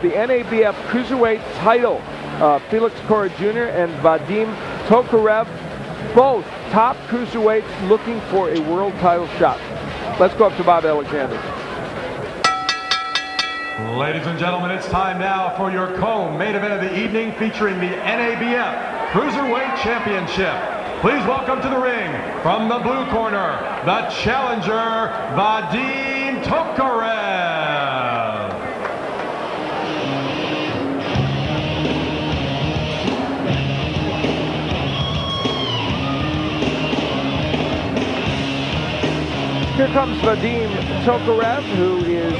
The NABF Cruiserweight title, Felix Cora Jr. and Vadim Tokarev, both top cruiserweights looking for a world title shot. Let's go up to Bob Alexander. Ladies and gentlemen, it's time now for your co-main event of the evening featuring the NABF Cruiserweight Championship. Please welcome to the ring, from the blue corner, the challenger, Vadim Tokarev. Here comes Vadim Tokarev, who is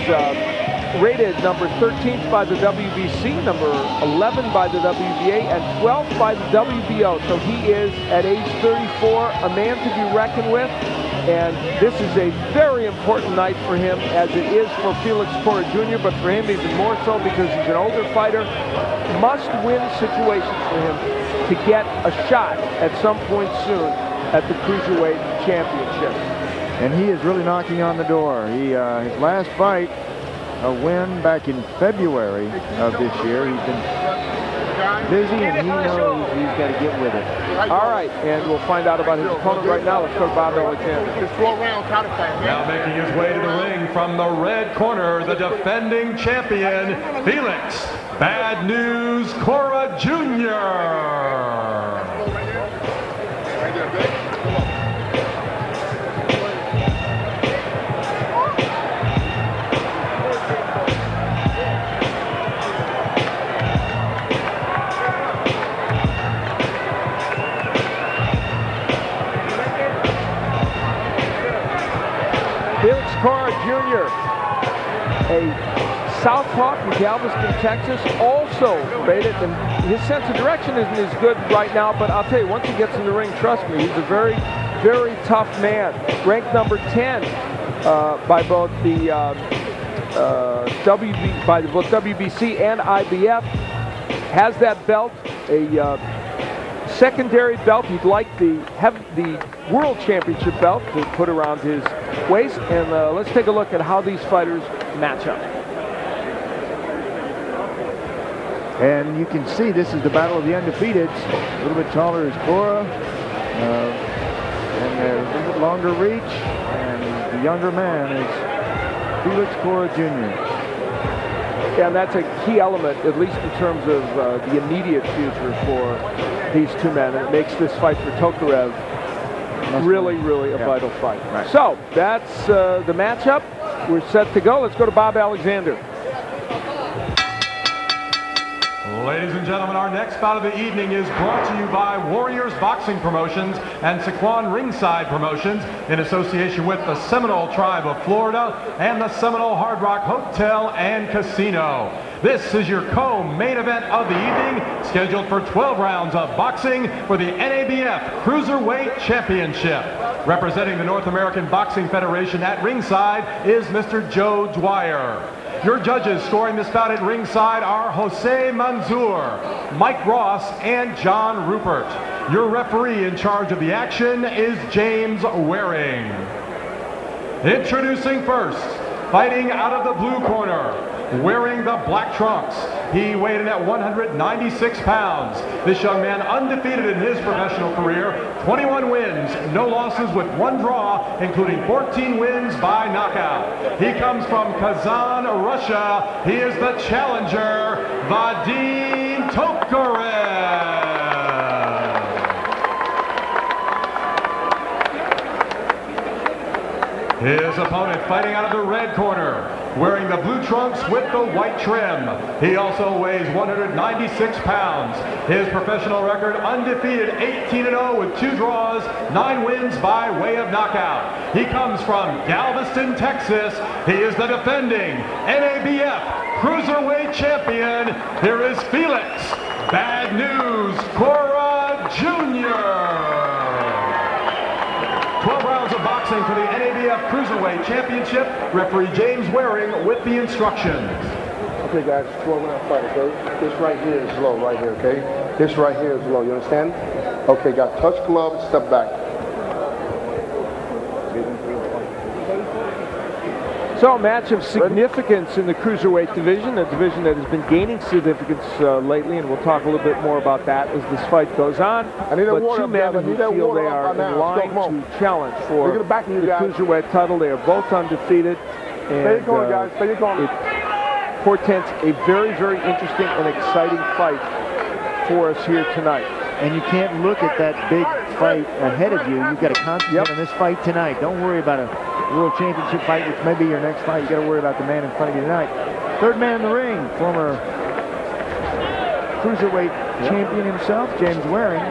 rated number 13th by the WBC, number 11 by the WBA, and 12th by the WBO. So he is, at age 34, a man to be reckoned with. And this is a very important night for him, as it is for Felix Cora Jr., but for him even more so because he's an older fighter. Must-win situations for him to get a shot at some point soon at the Cruiserweight Championship. And he is really knocking on the door. His last fight, a win back in February of this year. He's been busy, and he knows he's got to get with it. All right, and we'll find out about his opponent right now. Let's go to Bob Alexander. Now making his way to the ring from the red corner, the defending champion, Felix Bad News Cora Jr. Felix Cora Jr., a southpaw from Galveston, Texas, also rated, and his sense of direction isn't as good right now, but I'll tell you, once he gets in the ring, trust me, he's a very, very tough man. Ranked number 10 by both the WBC and IBF, has that belt, a secondary belt. He'd like the World Championship belt to put around his waist. And let's take a look at how these fighters match up. And you can see this is the battle of the undefeateds. A little bit taller is Cora, and a little bit longer reach. And the younger man is Felix Cora Jr. And that's a key element, at least in terms of the immediate future for these two men. It makes this fight for Tokarev really, really a vital fight. Right. So that's the matchup. We're set to go. Let's go to Bob Alexander. Ladies and gentlemen, our next bout of the evening is brought to you by Warriors Boxing Promotions and Sequan Ringside Promotions in association with the Seminole Tribe of Florida and the Seminole Hard Rock Hotel and Casino. This is your co-main event of the evening, scheduled for 12 rounds of boxing for the NABF Cruiserweight Championship. Representing the North American Boxing Federation at ringside is Mr. Joe Dwyer. Your judges scoring this bout at ringside are Jose Manzur, Mike Ross, and John Rupert. Your referee in charge of the action is James Waring. Introducing first, fighting out of the blue corner, wearing the black trunks. He weighed in at 196 pounds. This young man undefeated in his professional career, 21 wins, no losses with 1 draw, including 14 wins by knockout. He comes from Kazan, Russia. He is the challenger, Vadim Tokarev. His opponent fighting out of the red corner, wearing the blue trunks with the white trim. He also weighs 196 pounds. His professional record undefeated, 18-0 with 2 draws, 9 wins by way of knockout. He comes from Galveston, Texas. He is the defending NABF Cruiserweight Champion. Here is Felix Bad News Cora Jr. 12 rounds of boxing for the NABF Cruiserweight Championship. Referee James Waring with the instructions. Okay, guys, 12-round fight, okay? This right here is low, right here, okay? This right here is low, you understand? Okay, got touch glove, step back. So a match of significance in the cruiserweight division, a division that has been gaining significance lately, and we'll talk a little bit more about that as this fight goes on. But two men who feel they are in line to challenge for the cruiserweight title. They are both undefeated. And it portends a very, very interesting and exciting fight for us here tonight. And you can't look at that big fight ahead of you. You've got to concentrate on this fight tonight. Don't worry about a World Championship fight, which may be your next fight. You've got to worry about the man in front of you tonight. Third man in the ring, former cruiserweight champion himself, James Waring.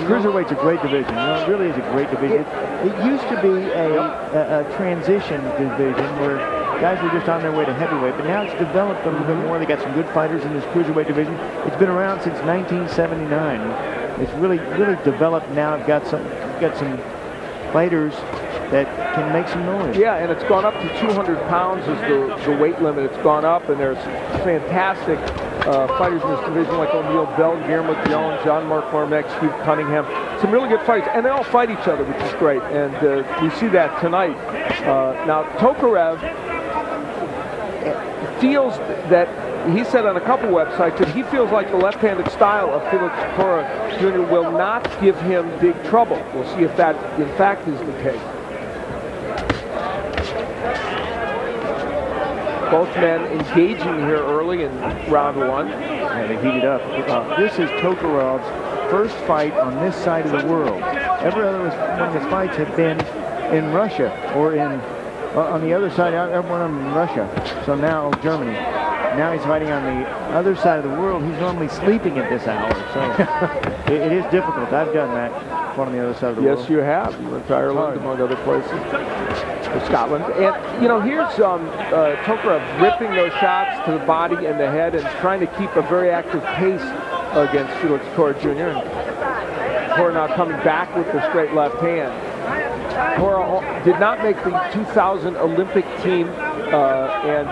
Cruiserweight's a great division. You know, it really is a great division. It used to be a transition division where guys were just on their way to heavyweight, but now it's developed a little bit more. They got some good fighters in this cruiserweight division. It's been around since 1979. It's really developed now. It's got some fighters that can make some noise. Yeah, and it's gone up to 200 pounds as the weight limit. It's gone up, and there's fantastic fighters in this division like O'Neal Bell, Guillermo Jones, John Mark Marmek, Steve Cunningham. Some really good fights, and they all fight each other, which is great. And we see that tonight. Now, Tokarev feels that, he said on a couple websites, that he feels like the left-handed style of Felix Cora Jr. will not give him big trouble. We'll see if that, in fact, is the case. Both men engaging here early in round one. And they heated up. This is Tokarev's first fight on this side of the world. Every other one of his fights have been in Russia or on the other side. Every one of them in Russia. So now Germany. Now he's fighting on the other side of the world. He's normally sleeping at this hour. So it is difficult. I've done that on the other side of the world. Yes, you have. You went to Ireland, among other places. Scotland. And, you know, here's Tokarev ripping those shots to the body and the head and trying to keep a very active pace against Felix Cora Jr. And Cora now coming back with the straight left hand. Cora did not make the 2000 Olympic team and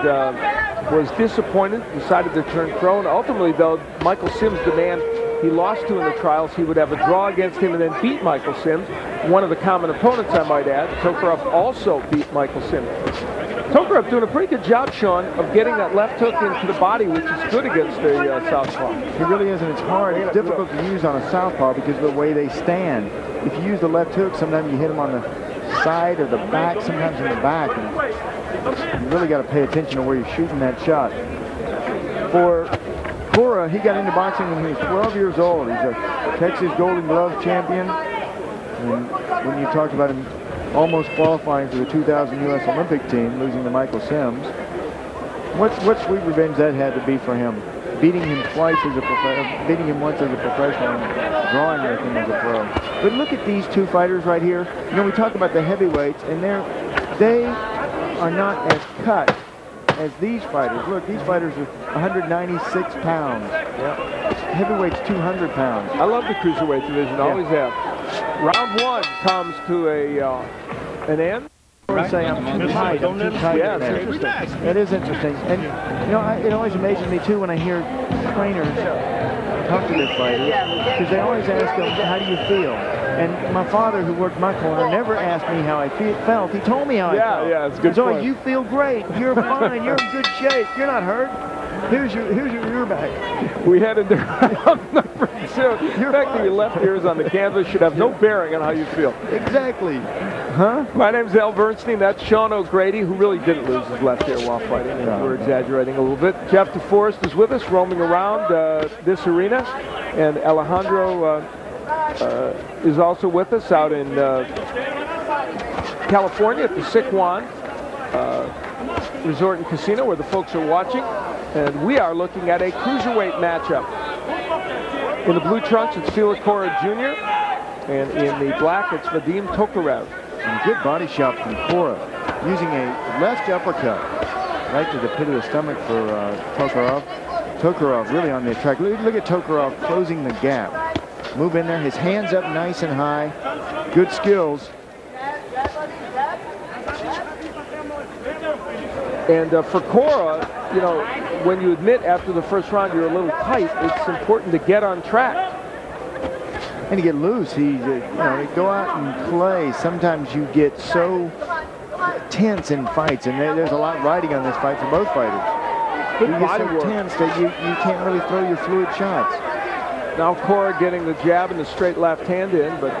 was disappointed, decided to turn pro. And ultimately, though, Michael Sims, the man he lost to in the trials, he would have a draw against him and then beat Michael Sims. One of the common opponents, I might add. Tokarev also beat Michael Sims. Tokarev doing a pretty good job, Sean, of getting that left hook into the body, which is good against the southpaw. It really is, and it's hard. It's difficult to use on a southpaw because of the way they stand. If you use the left hook, sometimes you hit them on the side or the back, sometimes in the back. And you really got to pay attention to where you're shooting that shot. For Cora, he got into boxing when he was 12 years old. He's a Texas Golden Glove champion. And when you talked about him almost qualifying for the 2000 U.S. Olympic team, losing to Michael Sims, what sweet revenge that had to be for him. Beating him twice as a beating him once as a professional and drawing with him as a pro. But look at these two fighters right here. You know, we talk about the heavyweights, and they are not as cut as these fighters. Look, these fighters are 196 pounds. Yep. Heavyweight's 200 pounds. I love the cruiserweight division, always have. Round one comes to an end. Say I'm too tight. I'm too tight. Yeah, it's interesting. That is interesting. And, you know, it always amazes me, too, when I hear trainers talk to their fighters, because they always ask them, how do you feel? And my father, who worked my corner, never asked me how I felt. He told me how I felt. Yeah, it's a good point. You feel great. You're fine. You're in good shape. You're not hurt. Here's your ear back. We headed to round number two. The fact that your left ear is on the canvas should have no bearing on how you feel. Exactly. Huh? My name's Al Bernstein. That's Sean O'Grady, who really didn't lose his left ear while fighting. We're exaggerating a little bit. Jeff DeForest is with us, roaming around this arena. And Alejandro is also with us out in California at the Sycuan Resort and Casino, where the folks are watching. And we are looking at a cruiserweight matchup. In the blue trunks, it's Felix Cora Jr. And in the black, it's Vadim Tokarev. And a good body shot from Cora, using a left uppercut right to the pit of the stomach for Tokarev. Tokarev really on the attack. Look at Tokarev closing the gap. Move in there, his hands up nice and high. Good skills. And for Cora, you know, when you admit after the first round you're a little tight, it's important to get on track. And to get loose, you know, to go out and play. Sometimes you get so tense in fights, and there's a lot riding on this fight for both fighters. Good you get body so work. tense that you can't really throw your fluid shots. Now Cora getting the jab and the straight left hand in, but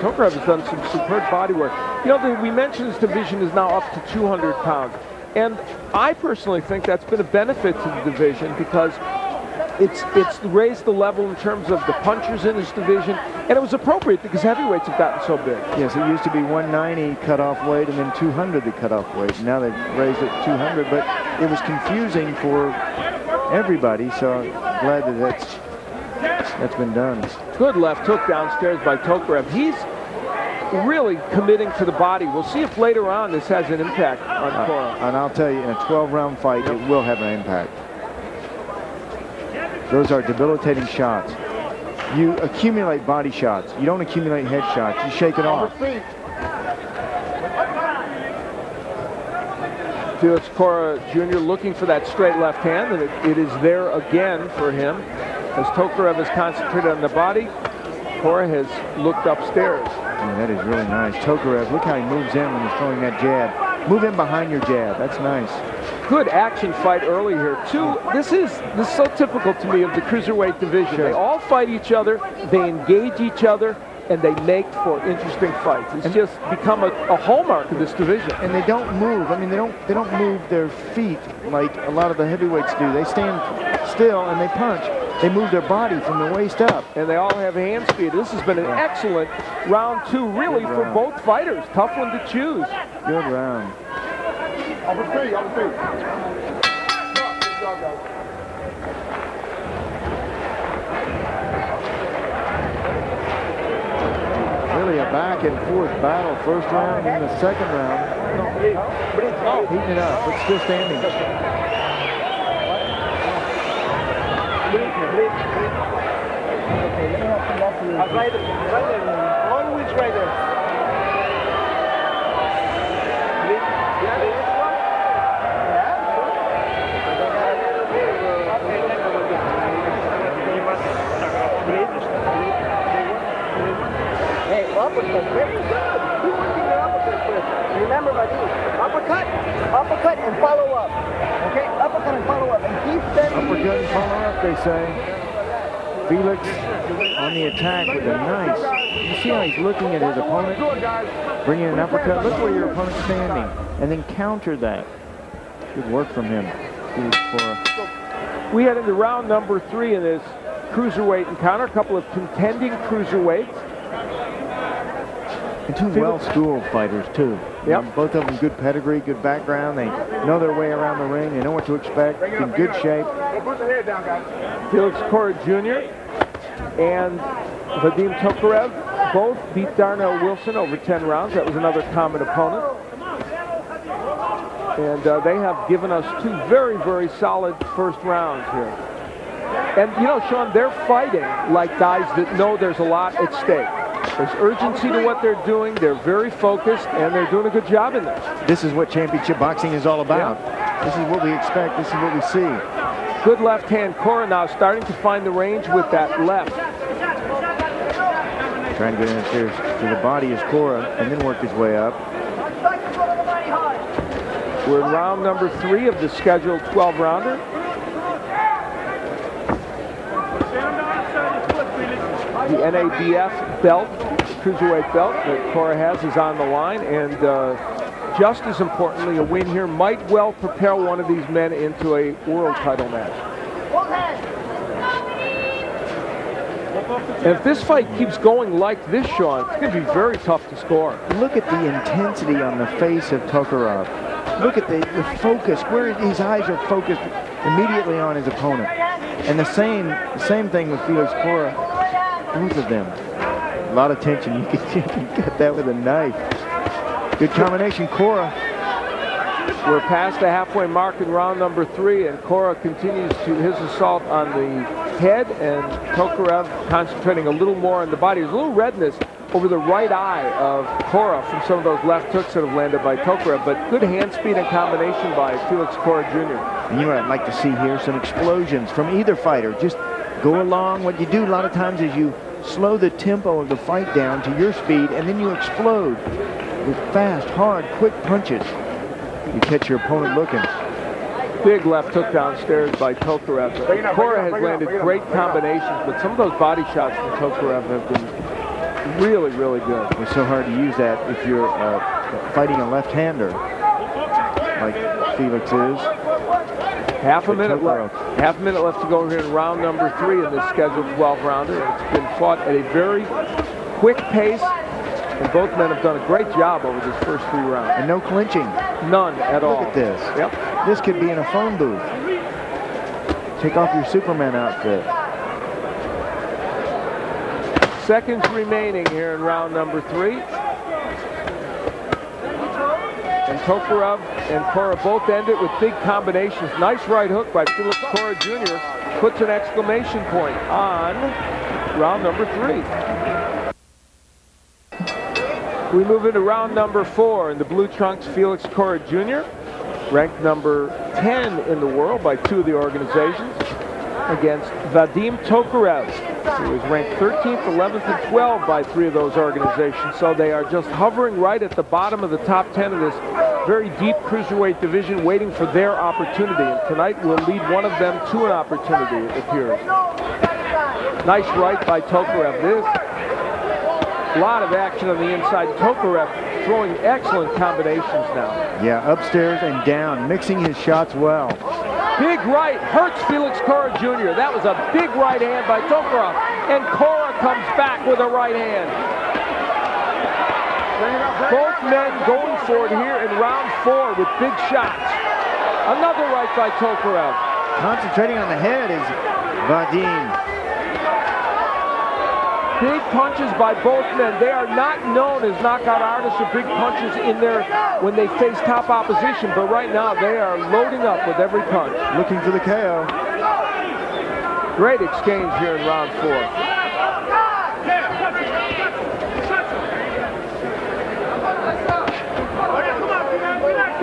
Tokarev has done some superb body work. You know, we mentioned his division is now up to 200 pounds. And I personally think that's been a benefit to the division because it's raised the level in terms of the punchers in this division, and it was appropriate because heavyweights have gotten so big. Yes, it used to be 190 cutoff weight and then 200 the cutoff weight. Now they've raised it to 200, but it was confusing for everybody, so I'm glad that that's been done. Good left hook downstairs by Tokarev. He's really committing to the body. We'll see if later on this has an impact on Cora. And I'll tell you, in a 12-round fight, it will have an impact. Those are debilitating shots. You accumulate body shots. You don't accumulate head shots. You shake it off. Felix Cora Jr. looking for that straight left hand, and it is there again for him. As Tokarev is concentrated on the body, Cora has looked upstairs. That is really nice. Tokarev, look how he moves in when he's throwing that jab. Move in behind your jab. That's nice. Good action fight early here, too. This is so typical to me of the cruiserweight division. Sure. They all fight each other, they engage each other, and they make for interesting fights. It's just become a hallmark of this division. And they don't move. I mean, they don't move their feet like a lot of the heavyweights do. They stand still and they punch. They move their body from the waist up. And they all have hand speed. This has been an excellent round two, really, for both fighters. Tough one to choose. Good round. Over three. Really a back and forth battle. First round and the second round. Heating it up, but still standing. Right there. Always right there. Hey, uppercut, very good. Keep working your uppercut first. Remember, buddy, uppercut, and follow up. Okay, uppercut and follow up, and keep sending. Uppercut and follow up, they say. Felix on the attack with a nice. You see how he's looking at his opponent, bringing an uppercut. Look where your opponent's standing, and then counter that. Good work from him. We head into round number 3 in this cruiserweight encounter. A couple of contending cruiserweights. And two well-schooled fighters, too. Yep. Both of them good pedigree, good background. They know their way around the ring. They know what to expect. In good shape. Felix Cora Jr. and Vadim Tokarev both beat Darnell Wilson over 10 rounds. That was another common opponent. And they have given us two very, very solid first rounds here. And, you know, Sean, they're fighting like guys that know there's a lot at stake. There's urgency to what they're doing. They're very focused, and they're doing a good job in this. This is what championship boxing is all about. Yeah. This is what we expect. This is what we see. Good left hand. Cora now starting to find the range with that left. Trying to get in upstairs to the body is Cora, and then work his way up. We're in round number 3 of the scheduled 12-rounder. The NABF belt, the cruiserweight belt that Cora has, is on the line, and just as importantly, a win here might well propel one of these men into a world title match. And if this fight keeps going like this, Sean, it's going to be very tough to score. Look at the intensity on the face of Tokarev. Look at the focus, where his eyes are focused immediately on his opponent. And the same thing with Felix Cora. Both of them. A lot of tension. You can cut that with a knife. Good combination, Cora. We're past the halfway mark in round number 3, and Cora continues to his assault on the head, and Tokarev concentrating a little more on the body. There's a little redness over the right eye of Cora from some of those left hooks that have landed by Tokarev, but good hand speed and combination by Felix Cora Jr. And you know what I'd like to see here? Some explosions from either fighter. Just go along. What you do a lot of times is you slow the tempo of the fight down to your speed, and then you explode with fast, hard, quick punches. You catch your opponent looking. Big left hook downstairs by Tokarev. Cora has landed great combinations, but some of those body shots from Tokarev have been really, really good. It's so hard to use that if you're fighting a left-hander, like Felix is. Half a minute left to go here in round number 3 in this scheduled 12-rounder. It's been fought at a very quick pace, and both men have done a great job over this first 3 rounds. And no clinching. None at all. Look at this. Yep. This could be in a phone booth. Take off your Superman outfit. Seconds remaining here in round number 3. And Tokarev and Cora both end it with big combinations. Nice right hook by Felix Cora Jr. puts an exclamation point on round number 3. We move into round number 4 in the blue trunks. Felix Cora Jr., ranked number 10 in the world by 2 of the organizations, against Vadim Tokarev, who is ranked 13th, 11th, and 12th by 3 of those organizations. So they are just hovering right at the bottom of the top 10 of this very deep cruiserweight division, waiting for their opportunity. And tonight will lead one of them to an opportunity, it appears. Nice right by Tokarev. This, a lot of action on the inside. Tokarev throwing excellent combinations now. Yeah, upstairs and down, mixing his shots well. Big right hurts Felix Cora Jr. That was a big right hand by Tokarev. And Cora comes back with a right hand. Both men going for it here in round 4 with big shots. Another right by Tokarev. Concentrating on the head is Vadim. Big punches by both men. They are not known as knockout artists or big punches in there when they face top opposition, but right now they are loading up with every punch. Looking for the KO. Great exchange here in round 4.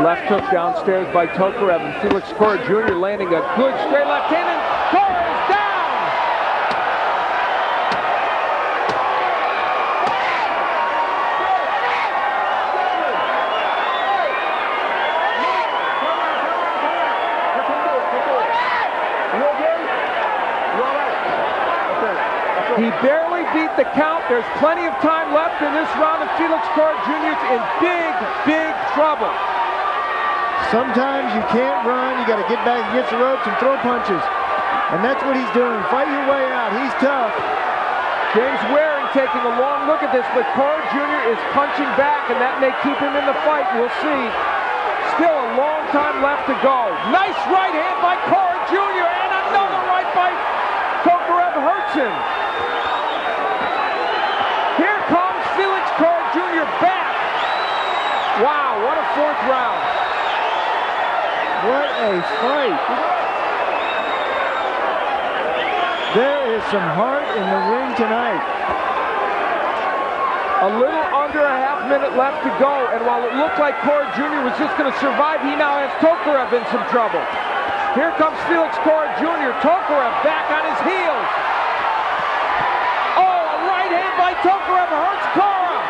Left hook downstairs by Tokarev, and Felix Cora Jr. landing a good straight left hand, and Cora is down! He barely beat the count. There's plenty of time left in this round, and Felix Cora Jr. is in big, big trouble. Sometimes you can't run. You got to get back against the ropes and throw punches. And that's what he's doing. Fight your way out. He's tough. James Waring taking a long look at this, but Cora Jr. is punching back, and that may keep him in the fight. We'll see. Still a long time left to go. Nice right hand by Cora Jr. and another right by Tokarev hurts him. Here comes Felix Cora Jr. back. Wow, what a 4th round. What a fight. There is some heart in the ring tonight. A little under a half minute left to go, and while it looked like Cora Jr. was just going to survive, he now has Tokarev in some trouble. Here comes Felix Cora Jr. Tokarev back on his heels. Oh, a right hand by Tokarev hurts Cora.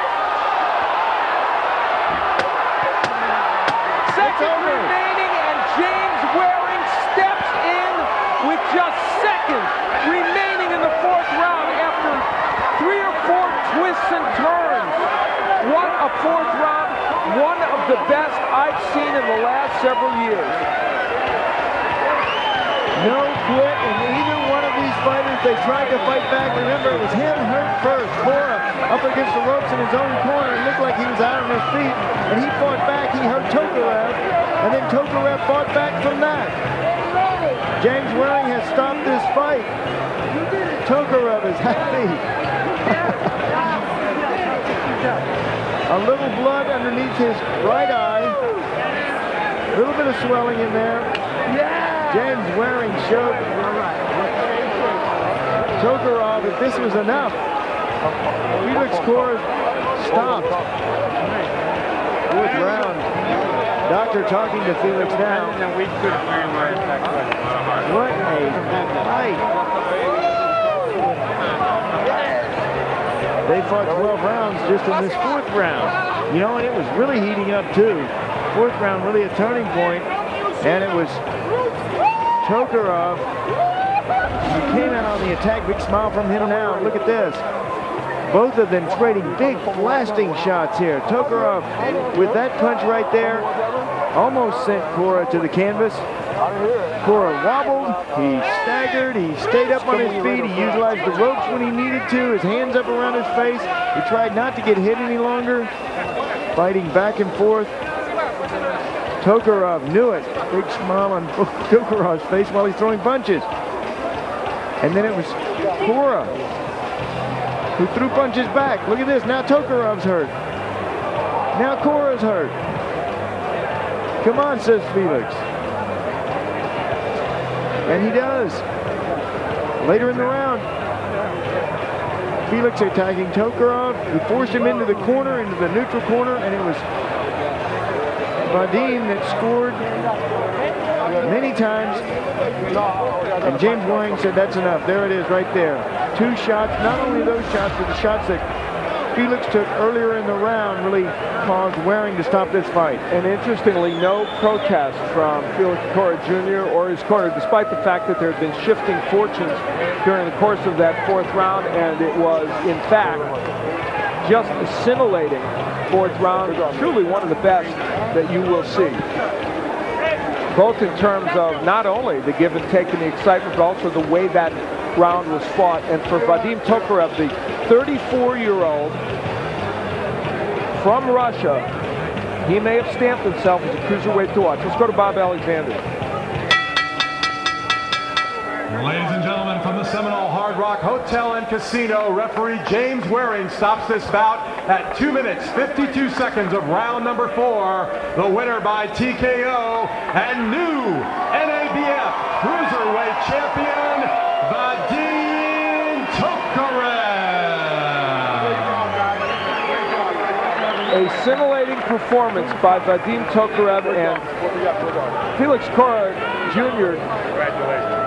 Seconds remaining, and James Waring steps in with just seconds remaining in the 4th round after 3 or 4 twists and turns. What a 4th round, one of the best I've seen in the last several years. No quit in either one of these fighters. They tried to fight back. Remember, it was him hurt first. Cora up against the ropes in his own corner. It looked like he was out on his feet, and he fought back. He hurt Tokarev, and then Tokarev fought back from that. James Waring has stopped this fight. Tokarev is happy. A little blood underneath his right eye. A little bit of swelling in there. James Waring showed Tokarev that this was enough. Felix Cora stopped. 4th round. Doctor talking to Felix now. What a fight. They fought 12 rounds just in this 4th round. You know, and it was really heating up too. fourth round really a turning point, and it was Tokarov who came out on the attack. Big smile from him now. Look at this. Both of them trading big blasting shots here. Tokarov with that punch right there almost sent Cora to the canvas. Cora wobbled, he staggered, he stayed up on his feet, he utilized the ropes when he needed to, his hands up around his face. He tried not to get hit any longer, fighting back and forth. Tokarov knew it. Big smile on Tokarov's face while he's throwing punches. And then it was Cora who threw punches back. Look at this, now Tokarov's hurt. Now Cora's hurt. Come on, says Felix. And he does. Later in the round, Felix attacking Tokarov. He forced him into the corner, into the neutral corner, and it was Vadim that scored many times. And James Waring said, that's enough. There it is right there. 2 shots, not only those shots, but the shots that Felix took earlier in the round really caused Waring to stop this fight. And interestingly, no protest from Felix Cora Jr. or his corner, despite the fact that there had been shifting fortunes during the course of that fourth round, and it was, in fact, just a scintillating fourth round, truly one of the best that you will see. Both in terms of not only the give and take and the excitement, but also the way that round was fought. And for Vadim Tokarev, the 34-year-old from Russia, he may have stamped himself as a cruiserweight to watch. Let's go to Bob Alexander. Ladies and gentlemen, from the Seminole Hard Rock Hotel and Casino, referee James Waring stops this bout at 2 minutes, 52 seconds of round number 4. The winner by TKO and new NABF Cruiserweight Champion, Vadim Tokarev. A scintillating performance by Vadim Tokarev, and Felix Cora Jr.